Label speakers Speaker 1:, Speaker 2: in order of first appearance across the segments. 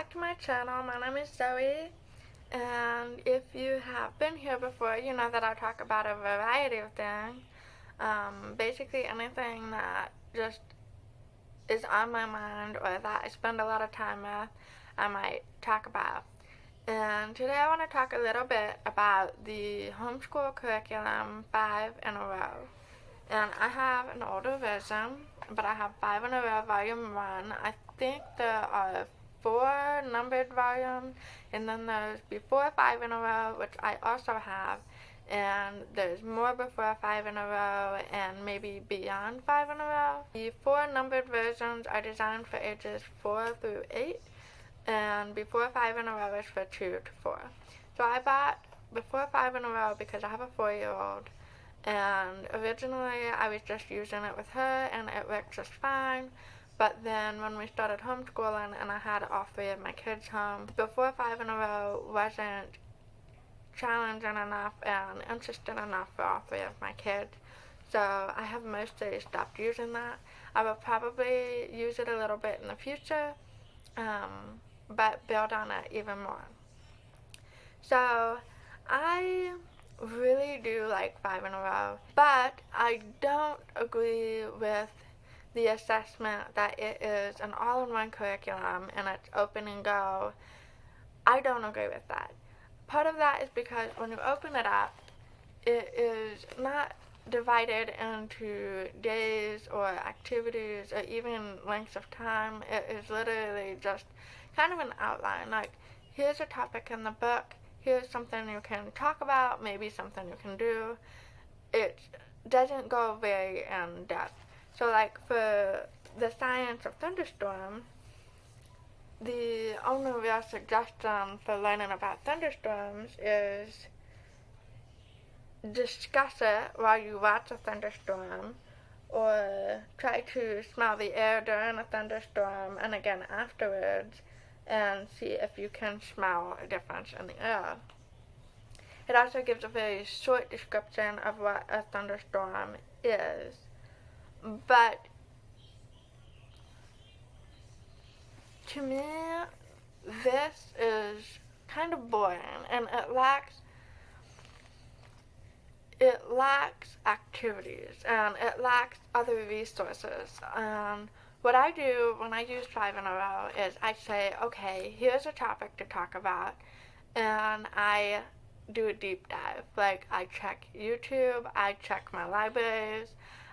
Speaker 1: back to my channel. My name is Zoe, and if you have been here before, you know that I talk about a variety of things. Basically anything that just is on my mind or that I spend a lot of time with, I might talk about. And today I want to talk a little bit about the homeschool curriculum 5 in a row. And I have an older version, but I have 5 in a row, volume 1. I think there are 4 numbered volumes, and then there's before 5 in a row, which I also have, and there's more before 5 in a row, and maybe beyond 5 in a row. The 4 numbered versions are designed for ages 4 through 8, and before 5 in a row is for 2 to 4. So I bought before 5 in a row because I have a 4-year-old, and originally I was just using it with her and it worked just fine. But then when we started homeschooling and I had all 3 of my kids home, before 5 in a row wasn't challenging enough and interesting enough for all 3 of my kids. So I have mostly stopped using that. I will probably use it a little bit in the future, but build on it even more. So I really do like 5 in a row, but I don't agree with the assessment that it is an all-in-one curriculum and it's open and go. I don't agree with that. Part of that is because when you open it up, it is not divided into days or activities or even lengths of time. It is literally just kind of an outline, like here's a topic in the book, here's something you can talk about, maybe something you can do. It doesn't go very in depth. So like for the science of thunderstorms, the only real suggestion for learning about thunderstorms is discuss it while you watch a thunderstorm, or try to smell the air during a thunderstorm and again afterwards and see if you can smell a difference in the air. It also gives a very short description of what a thunderstorm is, but to me this is kind of boring and it lacks activities and it lacks other resources. What I do when I use 5 in a row is I say, okay, here's a topic to talk about, and I do a deep dive. Like I check YouTube, I check my libraries,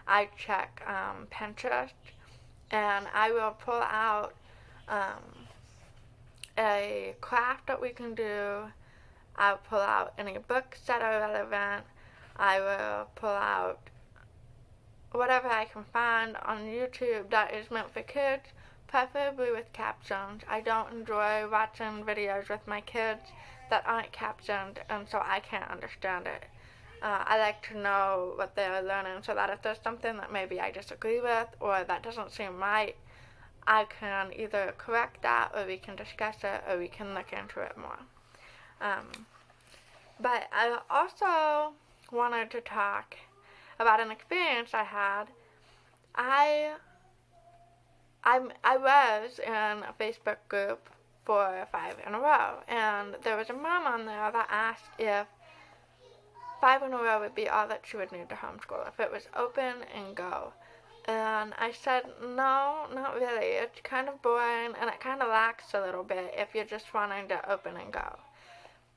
Speaker 1: I check Pinterest, and I will pull out a craft that we can do. I'll pull out any books that are relevant. I will pull out whatever I can find on YouTube that is meant for kids, preferably with captions. I don't enjoy watching videos with my kids that aren't captioned, and so I can't understand it. I like to know what they're learning so that if there's something that maybe I disagree with or that doesn't seem right, I can either correct that, or we can discuss it, or we can look into it more. But I also wanted to talk about an experience I had. I was in a Facebook group for 5 in a row, and there was a mom on there that asked if 5 in a row would be all that she would need to homeschool, if it was open and go. And I said, no, not really. It's kind of boring, and it kind of lacks a little bit if you're just wanting to open and go.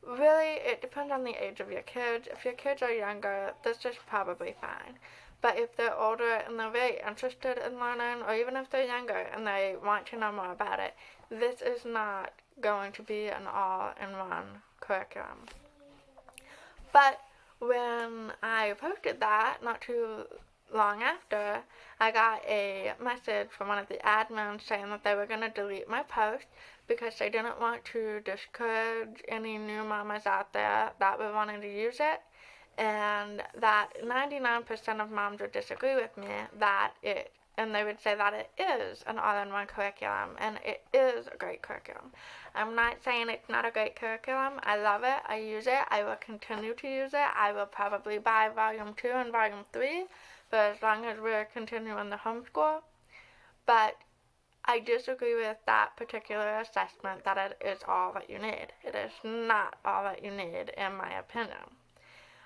Speaker 1: Really, it depends on the age of your kids. If your kids are younger, this is probably fine. But if they're older and they're very interested in learning, or even if they're younger and they want to know more about it, this is not going to be an all-in-one curriculum. But when I posted that, not too long after, I got a message from one of the admins saying that they were going to delete my post because they didn't want to discourage any new mamas out there that were wanting to use it, and that 99% of moms would disagree with me and they would say that it is an all-in-one curriculum, and it is a great curriculum. I'm not saying it's not a great curriculum. I love it. I use it. I will continue to use it. I will probably buy volume 2 and volume 3 for as long as we're continuing the homeschool. But I disagree with that particular assessment that it is all that you need. It is not all that you need, in my opinion.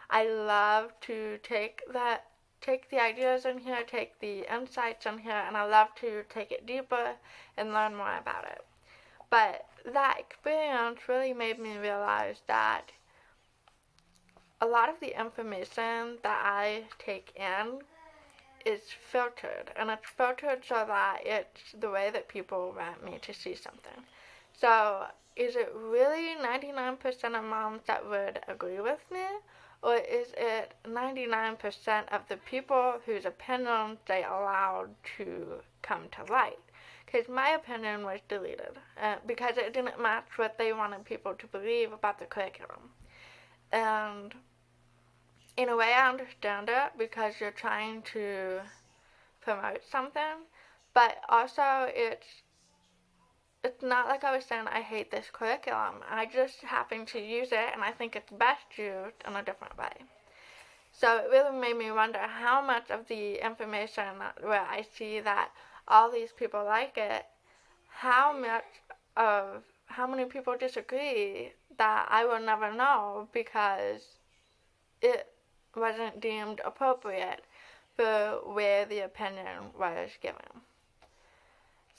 Speaker 1: I love to take the ideas in here, take the insights in here, and I love to take it deeper and learn more about it. But that experience really made me realize that a lot of the information that I take in is filtered, and it's filtered so that it's the way that people want me to see something. So, is it really 99% of moms that would agree with me? Or is it 99% of the people whose opinions they allowed to come to light? Because my opinion was deleted because it didn't match what they wanted people to believe about the curriculum. And in a way, I understand it because you're trying to promote something, but also it's not like I was saying I hate this curriculum. I just happen to use it, and I think it's best used in a different way. So it really made me wonder how much of the information where I see that all these people like it, how many people disagree that I will never know because it wasn't deemed appropriate for where the opinion was given.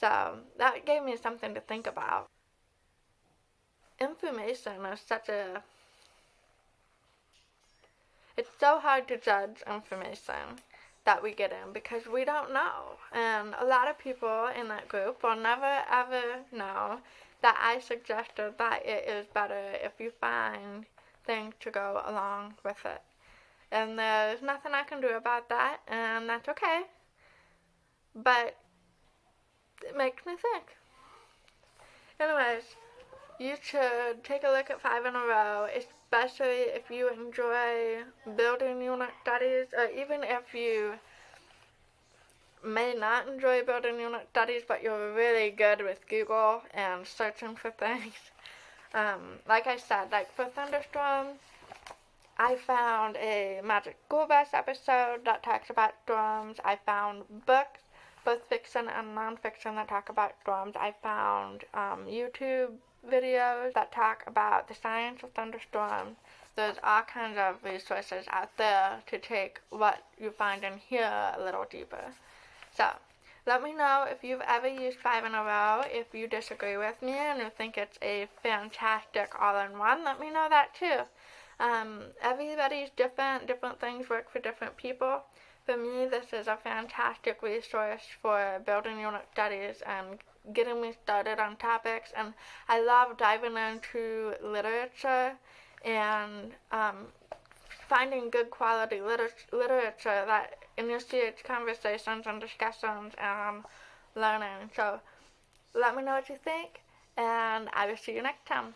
Speaker 1: So that gave me something to think about. Information is it's so hard to judge information that we get in because we don't know. And a lot of people in that group will never ever know that I suggested that it is better if you find things to go along with it. And there's nothing I can do about that, and that's okay. But it makes me think. Anyways, you should take a look at 5 in a row, especially if you enjoy building unit studies, or even if you may not enjoy building unit studies, but you're really good with Google and searching for things. Like I said, like for Thunderstorm, I found a Magic School Bus episode that talks about storms. I found books, both fiction and nonfiction, that talk about storms. I found YouTube videos that talk about the science of thunderstorms. There's all kinds of resources out there to take what you find in here a little deeper. So, let me know if you've ever used 5 in a row. If you disagree with me and you think it's a fantastic all-in-one, let me know that too. Everybody's different things work for different people. For me, this is a fantastic resource for building unit studies and getting me started on topics, and I love diving into literature and finding good quality literature that initiates conversations and discussions and learning. So let me know what you think, and I will see you next time.